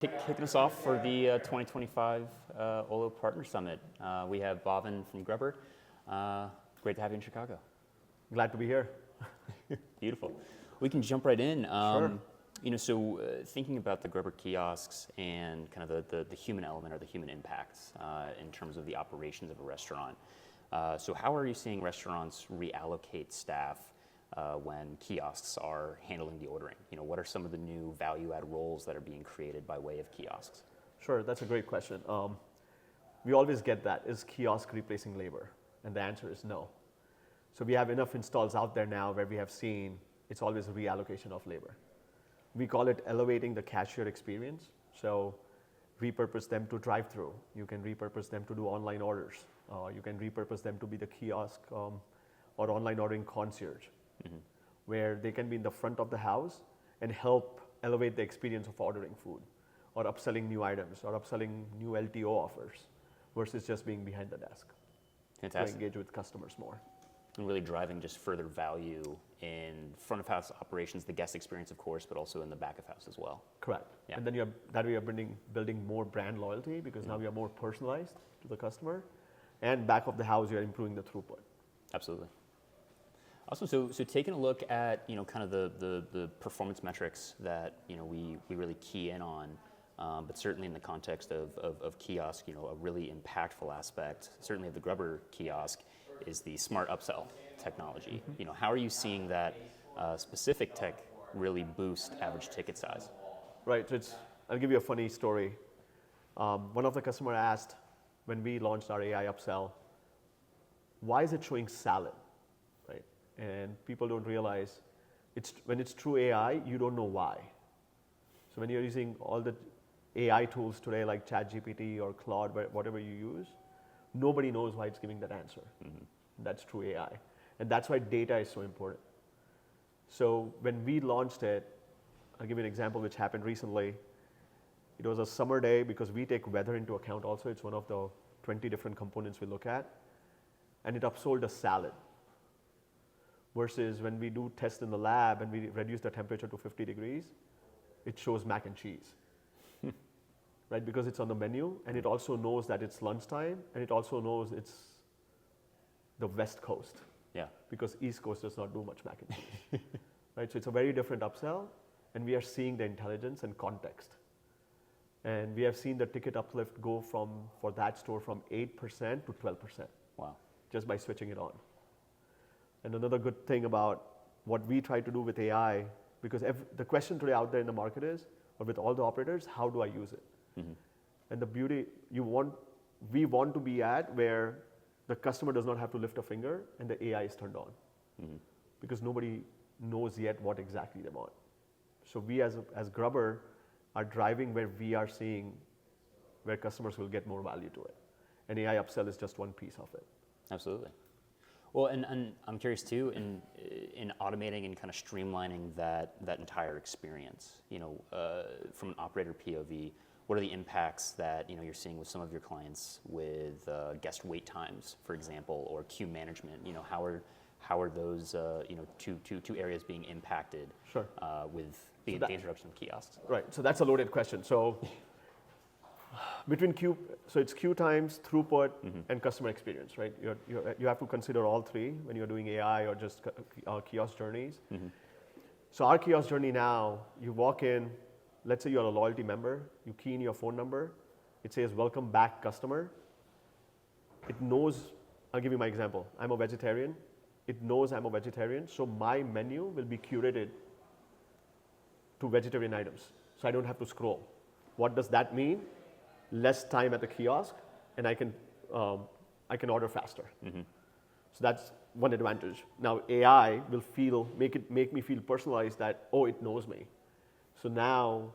Kicking us off for the 2025 Olo Partner Summit, we have Bhavin from GRUBBRR. Great to have you in Chicago. Glad to be here. Beautiful. We can jump right in. Sure. Thinking about the GRUBBRR kiosks and kind of the human element or the human impacts in terms of the operations of a restaurant. So how are you seeing restaurants reallocate staff when kiosks are handling the ordering? What are some of the new value-add roles that are being created by way of kiosks? Sure, that's a great question. We always get that, is kiosk replacing labor? And the answer is no. So we have enough installs out there now where we have seen it's always a reallocation of labor. We call it elevating the cashier experience. So repurpose them to drive-through. You can repurpose them to do online orders. You can repurpose them to be the kiosk or online ordering concierge. Mm-hmm. Where they can be in the front of the house and help elevate the experience of ordering food or upselling new items or upselling new LTO offers versus just being behind the desk. Fantastic. To engage with customers more. And really driving just further value in front of house operations, the guest experience, of course, but also in the back of house as well. Correct. Yeah. And then that way you're building more brand loyalty because now you're more personalized to the customer. And back of the house, you're improving the throughput. Absolutely. Awesome. So taking a look at kind of the performance metrics that we really key in on, but certainly in the context of kiosk, a really impactful aspect, certainly of the GRUBBRR kiosk, is the smart upsell technology. Mm-hmm. How are you seeing that specific tech really boost average ticket size? Right. So I'll give you a funny story. One of the customer asked when we launched our AI upsell, why is it showing salad? Right. And people don't realize when it's true AI, you don't know why. So when you're using all the AI tools today like ChatGPT or Claude, whatever you use, nobody knows why it's giving that answer. Mm-hmm. That's true AI. And that's why data is so important. So when we launched it, I'll give you an example which happened recently. It was a summer day because we take weather into account also. It's one of the 20 different components we look at. And it upsold a salad. Versus when we do tests in the lab and we reduce the temperature to 50 degrees, it shows mac and cheese. Right? Because it's on the menu and it also knows that it's lunchtime and it also knows it's the West Coast. Yeah. Because East Coast does not do much mac and cheese. Right? So it's a very different upsell and we are seeing the intelligence and context. And we have seen the ticket uplift go for that store from 8% to 12%. Wow. Just by switching it on. And another good thing about what we try to do with AI, because the question today out there in the market is, or with all the operators, how do I use it? Mm-hmm. And the beauty we want to be at where the customer does not have to lift a finger and the AI is turned on. Mm-hmm. Because nobody knows yet what exactly they want. So we as GRUBBRR are driving where we are seeing where customers will get more value to it. And AI upsell is just one piece of it. Absolutely. Well, and I'm curious too, in automating and kind of streamlining that entire experience, from an operator POV, what are the impacts that you're seeing with some of your clients with guest wait times, for example, or queue management? How are those two areas being impacted? Sure. With the introduction of kiosks? Right. So that's a loaded question. So between it's queue times, throughput, mm-hmm. and customer experience, right? You have to consider all three when you're doing AI or just kiosk journeys. Mm-hmm. So our kiosk journey now, you walk in, let's say you're a loyalty member, you key in your phone number, it says welcome back customer. It knows, I'll give you my example. I'm a vegetarian. It knows I'm a vegetarian, so my menu will be curated to vegetarian items. So I don't have to scroll. What does that mean? Less time at the kiosk, and I can order faster. Mm-hmm. So that's one advantage. Now AI will make me feel personalized that, oh, it knows me. So now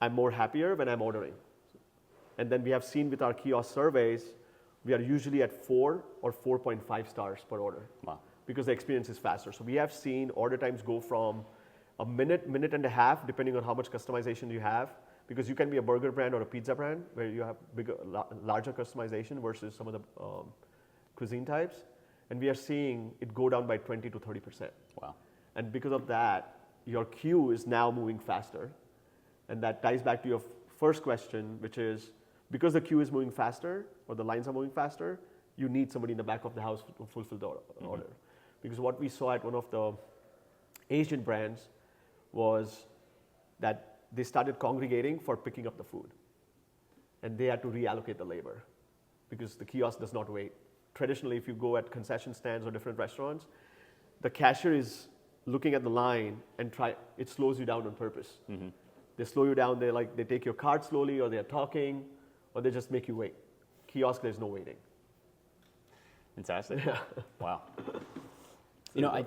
I'm more happier when I'm ordering. And then we have seen with our kiosk surveys, we are usually at 4 or 4.5 stars per order. Wow. Because the experience is faster. So we have seen order times go from a minute and a half, depending on how much customization you have. Because you can be a burger brand or a pizza brand where you have larger customization versus some of the cuisine types. And we are seeing it go down by 20 to 30%. Wow. And because of that, your queue is now moving faster. And that ties back to your first question, which is because the queue is moving faster or the lines are moving faster, you need somebody in the back of the house to fulfill the order. Because what we saw at one of the Asian brands was that they started congregating for picking up the food. And they had to reallocate the labor because the kiosk does not wait. Traditionally, if you go at concession stands or different restaurants, the cashier is looking at the line and it slows you down on purpose. They slow you down, they take your card slowly, or they're talking, or they just make you wait. Kiosk, there's no waiting. Fantastic. Wow. You know,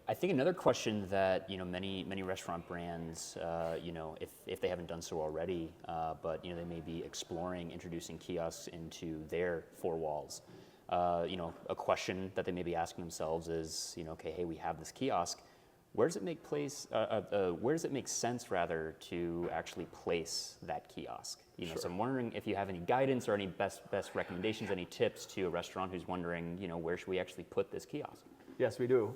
I think another question that many restaurant brands, if they haven't done so already, but they may be exploring introducing kiosks into their four walls. A question that they may be asking themselves is, okay, hey, we have this kiosk. Where does it make sense rather to actually place that kiosk? Sure. So I'm wondering if you have any guidance or any best recommendations, any tips to a restaurant who's wondering, where should we actually put this kiosk? Yes, we do.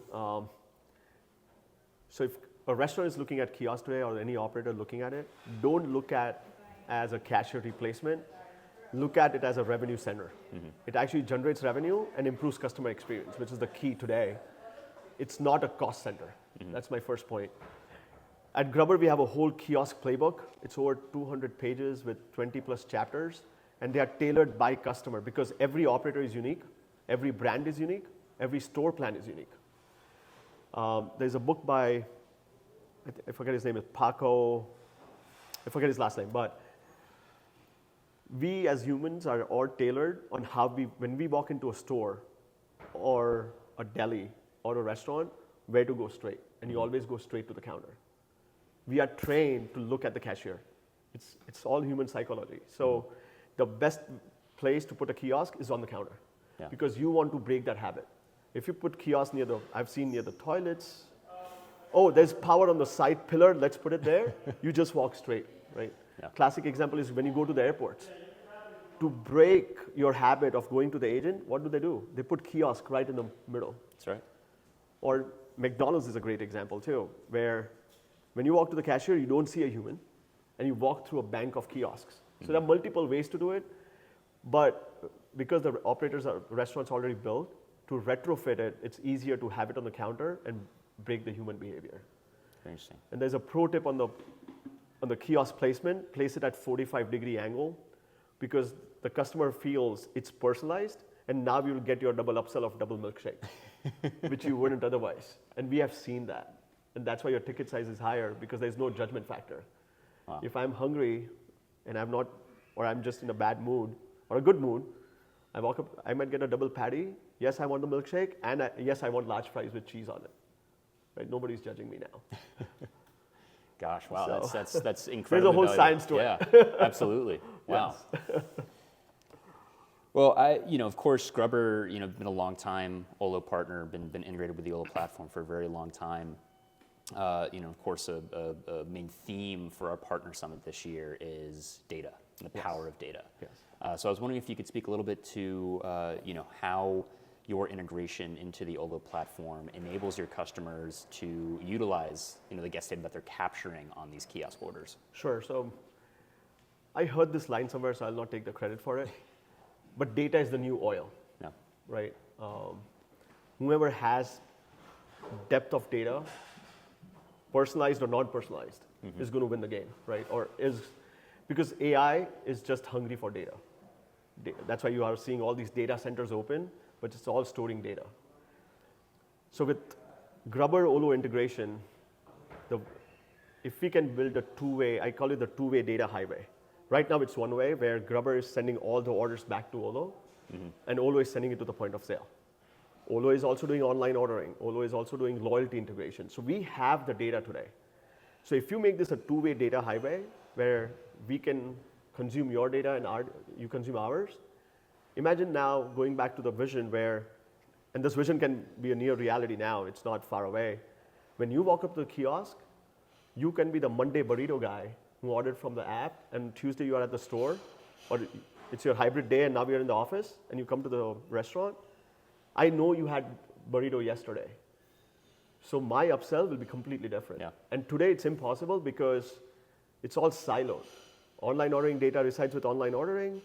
So if a restaurant is looking at kiosk today, or any operator looking at it, don't look at as a cashier replacement. Look at it as a revenue center. It actually generates revenue and improves customer experience, which is the key today. It's not a cost center. That's my first point. At GRUBBRR, we have a whole kiosk playbook. It's over 200 pages with 20 plus chapters, and they are tailored by customer because every operator is unique, every brand is unique, every store plan is unique. There's a book by, I forget his name, is Paco, I forget his last name, but we as humans are all tailored on when we walk into a store or a deli or a restaurant, where to go straight, and you always go straight to the counter. We are trained to look at the cashier. It's all human psychology. So the best place to put a kiosk is on the counter, because you want to break that habit. If you put kiosks I've seen near the toilets, oh, there's power on the side pillar, let's put it there. You just walk straight, right? Yeah. Classic example is when you go to the airports. To break your habit of going to the agent, what do? They put kiosk right in the middle. That's right. Or McDonald's is a great example too, where when you walk to the cashier, you don't see a human, and you walk through a bank of kiosks. So there are multiple ways to do it, but because the restaurants already built, to retrofit it, it's easier to have it on the counter and break the human behavior. Very interesting. And there's a pro tip on the kiosk placement: place it at 45-degree angle, because the customer feels it's personalized, and now you'll get your double upsell of double milkshake, which you wouldn't otherwise. And we have seen that. And that's why your ticket size is higher, because there's no judgment factor. Wow. If I'm hungry and I'm just in a bad mood or a good mood, I walk up, I might get a double patty. Yes, I want the milkshake, and yes, I want large fries with cheese on it. Right? Nobody's judging me now. Gosh, wow, so, that's incredible. There's a whole science to it. Yeah, absolutely. Wow. Yes. Well, of course, GRUBBRR, been a long time Olo partner, been integrated with the Olo platform for a very long time. Of course, a main theme for our partner summit this year is data, and the power of data. Yes. So I was wondering if you could speak a little bit to, how your integration into the Olo platform enables your customers to utilize, the guest data that they're capturing on these kiosk orders. Sure. So I heard this line somewhere, so I'll not take the credit for it. But data is the new oil, right? Whoever has depth of data, personalized or non-personalized, is going to win the game, right? Because AI is just hungry for data. That's why you are seeing all these data centers open, but it's all storing data. So with GRUBBRR Olo integration, if we can build a two-way, I call it the two-way data highway. Right now it's one way, where GRUBBRR is sending all the orders back to Olo, and Olo is sending it to the point of sale. Olo is also doing online ordering. Olo is also doing loyalty integration. So we have the data today. So if you make this a two-way data highway, where we can consume your data and you consume ours, imagine now going back to the vision and this vision can be a near reality now, it's not far away. When you walk up to the kiosk, you can be the Monday burrito guy who ordered from the app, and Tuesday you are at the store, or it's your hybrid day and now you're in the office, and you come to the restaurant. I know you had burrito yesterday. So my upsell will be completely different. Yeah. And today it's impossible because it's all siloed. Online ordering data resides with online ordering,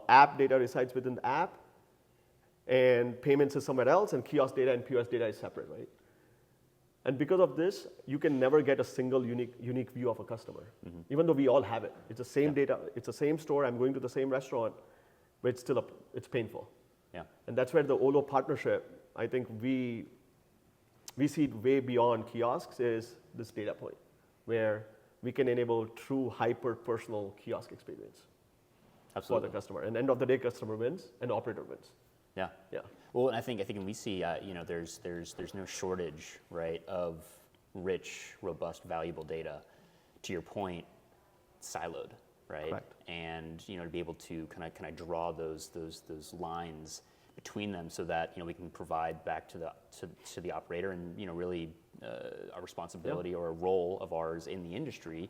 app data resides within the app, and payments is somewhere else, and kiosk data and POS data is separate, right? And because of this, you can never get a single unique view of a customer, even though we all have it. It's the same data, it's the same store, I'm going to the same restaurant, but it's still, it's painful. Yeah. And that's where the Olo partnership, I think we see it way beyond kiosks, is this data point, where we can enable true hyper-personal kiosk experience for the customer. And end of the day, customer wins and operator wins. Yeah. Yeah. Well, and I think when we see, there's no shortage, right, of rich, robust, valuable data. To your point, siloed, right? Correct. And to be able to kind of draw those lines between them, so that we can provide back to the operator, and really a responsibility or a role of ours in the industry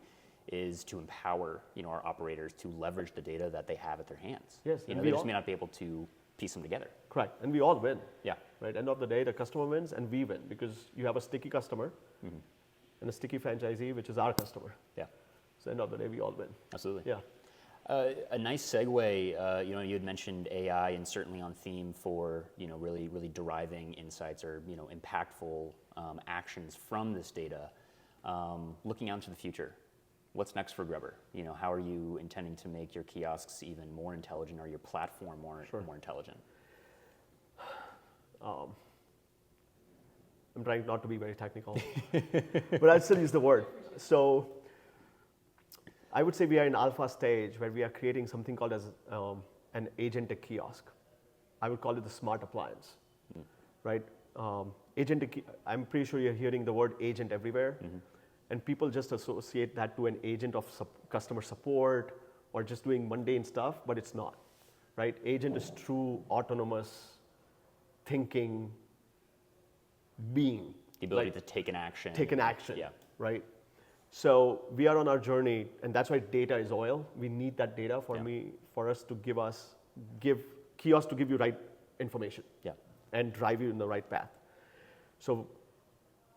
is to empower our operators to leverage the data that they have at their hands. Yes, they just may not be able to piece them together. Correct, and we all win. Yeah. Right. End of the day, the customer wins and we win, because you have a sticky customer and a sticky franchisee, which is our customer. Yeah. So end of the day, we all win. Absolutely. Yeah. A nice segue. You had mentioned AI, and certainly on theme for really deriving insights or impactful actions from this data. Looking out into the future, what's next for Grubber? How are you intending to make your kiosks even more intelligent, or your platform more intelligent? I'm trying not to be very technical, but I'll still use the word. So I would say we are in alpha stage, where we are creating something called as an agentic kiosk. I would call it the smart appliance, right? Agentic, I'm pretty sure you're hearing the word agent everywhere, and people just associate that to an agent of customer support or just doing mundane stuff, but it's not, right? Agent is true autonomous thinking being. The ability to take an action. Yeah. Right? So we are on our journey, and that's why data is oil. We need that data for us to give kiosks to give you right information and drive you in the right path. So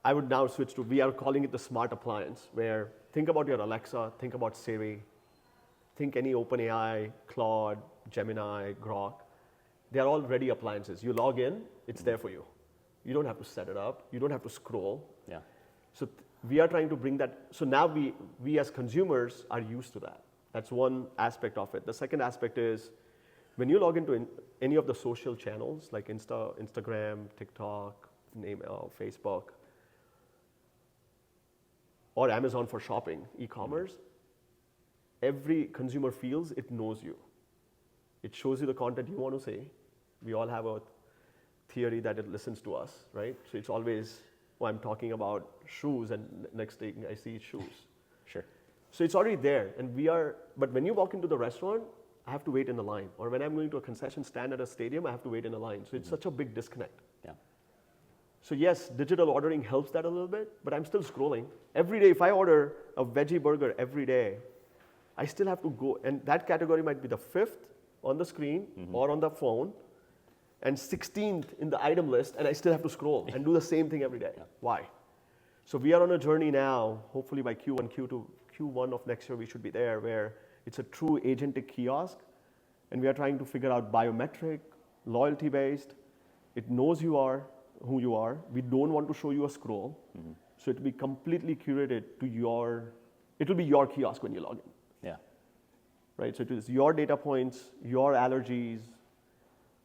I would now switch to, we are calling it the smart appliance, where think about your Alexa, think about Siri, think any OpenAI, Claude, Gemini, Grok. They're all ready appliances. You log in, it's there for you. You don't have to set it up. You don't have to scroll. Yeah. So we are trying to bring that. So now we as consumers are used to that. That's one aspect of it. The second aspect is, when you log into any of the social channels like Instagram, TikTok, Facebook, or Amazon for shopping, e-commerce, every consumer feels it knows you. It shows you the content you want to see. We all have a theory that it listens to us, right? So it's always, I'm talking about shoes, and next thing I see is shoes. Sure. So it's already there, and but when you walk into the restaurant, I have to wait in a line. Or when I'm going to a concession stand at a stadium, I have to wait in a line. So it's such a big disconnect. Yeah. So yes, digital ordering helps that a little bit, but I'm still scrolling. Every day, if I order a veggie burger every day, I still have to go, and that category might be the 5th on the screen or on the phone, and 16th in the item list, and I still have to scroll and do the same thing every day. Yeah. Why? So we are on a journey now, hopefully by Q1 of next year, we should be there, where it's a true agentic kiosk, and we are trying to figure out biometric, loyalty-based. It knows who you are. We don't want to show you a scroll, so it will be completely curated to it will be your kiosk when you log in. Yeah. Right, so it is your data points, your allergies.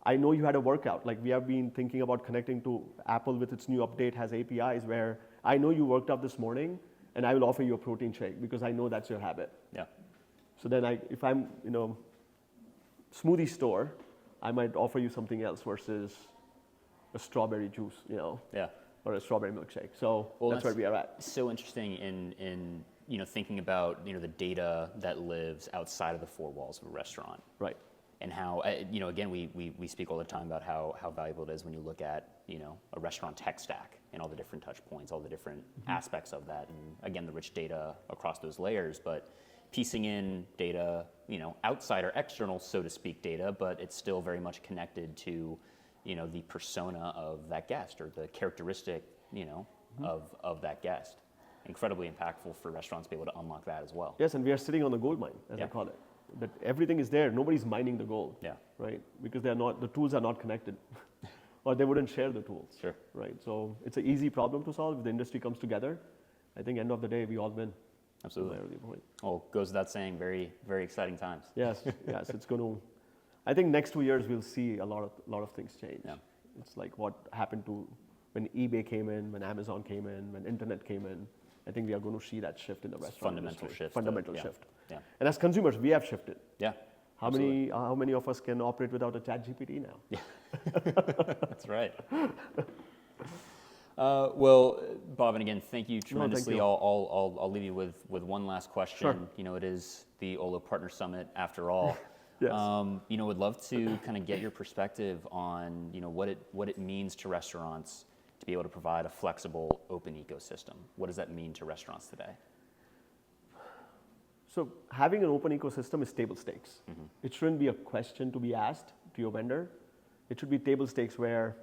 I know you had a workout. Like, we have been thinking about connecting to Apple with its new update, has APIs where I know you worked out this morning, and I will offer you a protein shake because I know that's your habit. Yeah. So then if I'm, smoothie store, I might offer you something else versus a strawberry juice, Yeah. or a strawberry milkshake. So that's where we are at. So interesting in thinking about the data that lives outside of the four walls of a restaurant. Right. And how again we speak all the time about how valuable it is when you look at a restaurant tech stack and all the different touch points, all the different aspects of that, and again the rich data across those layers, but piecing in data outside or external, so to speak, data, but it's still very much connected to the persona of that guest or the characteristic of that guest. incredibly impactful for restaurants to be able to unlock that as well. Yes, and we are sitting on the gold mine, as I Yeah. call it. That everything is there. Nobody's mining the gold. Yeah. Right? Because the tools are not connected, or they wouldn't share the tools. Sure. Right. So it's an easy problem to solve. If the industry comes together, I think end of the day we all win. Absolutely. From my early point. Well, goes without saying, very, very exciting times. Yes, yes, it's going to. I think next 2 years we'll see a lot of things change. Yeah. It's like what happened to when eBay came in, when Amazon came in, when internet came in. I think we are going to see that shift in the restaurant Fundamental industry. shift. Fundamental Yeah. shift. Yeah. And as consumers, we have shifted. Yeah. How many of us can operate without a ChatGPT now? Yeah. That's right. Well, Bhavin, again, thank you tremendously. you. I'll leave you with one last question. Sure. You know, it is the Olo Partner Summit after all. Yes. You know, would love to kind of get your perspective on, you know, what it means to restaurants to be able to provide a flexible, open ecosystem. What does that mean to restaurants today? So having an open ecosystem is table stakes. Mm-hmm. It shouldn't be a question to be asked to your vendor. It should be table stakes where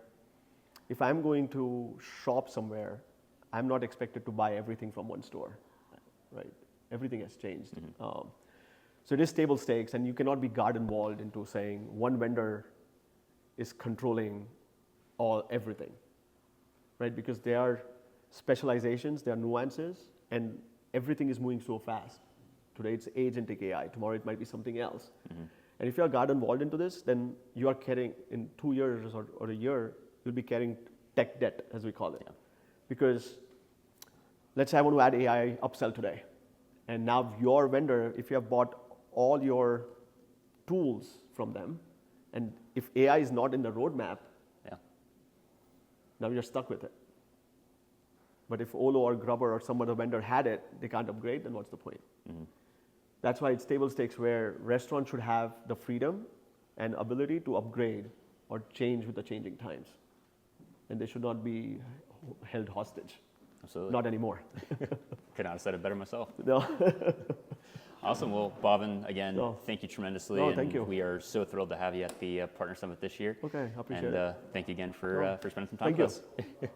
if I'm going to shop somewhere, I'm not expected to buy everything from one store, right? Everything has changed. Mm-hmm. So it is table stakes, and you cannot be garden walled into saying one vendor is controlling everything, right? Because there are specializations, there are nuances, and everything is moving so fast. Today it's agentic AI, tomorrow it might be something else. Mm-hmm. And if you are garden walled into this, then you are carrying, in 2 years or a year, you'll be carrying tech debt, as we call it. Yeah. Because let's say I want to add AI upsell today. And now your vendor, if you have bought all your tools from them, and if AI is not in the roadmap, Yeah. now you're stuck with it. But if Olo or GRUBBRR or some other vendor had it, they can't upgrade, then what's the point? Mm-hmm. That's why it's table stakes where restaurants should have the freedom and ability to upgrade or change with the changing times. And they should not be held hostage. Absolutely. Not anymore. Could not have said it better myself. No. Awesome. Well, Bhavin, again, No. thank you tremendously. No, and thank you. We are so thrilled to have you at the Partner Summit this year. Okay, I appreciate and it. thank you again for spending some time Thank with you. us.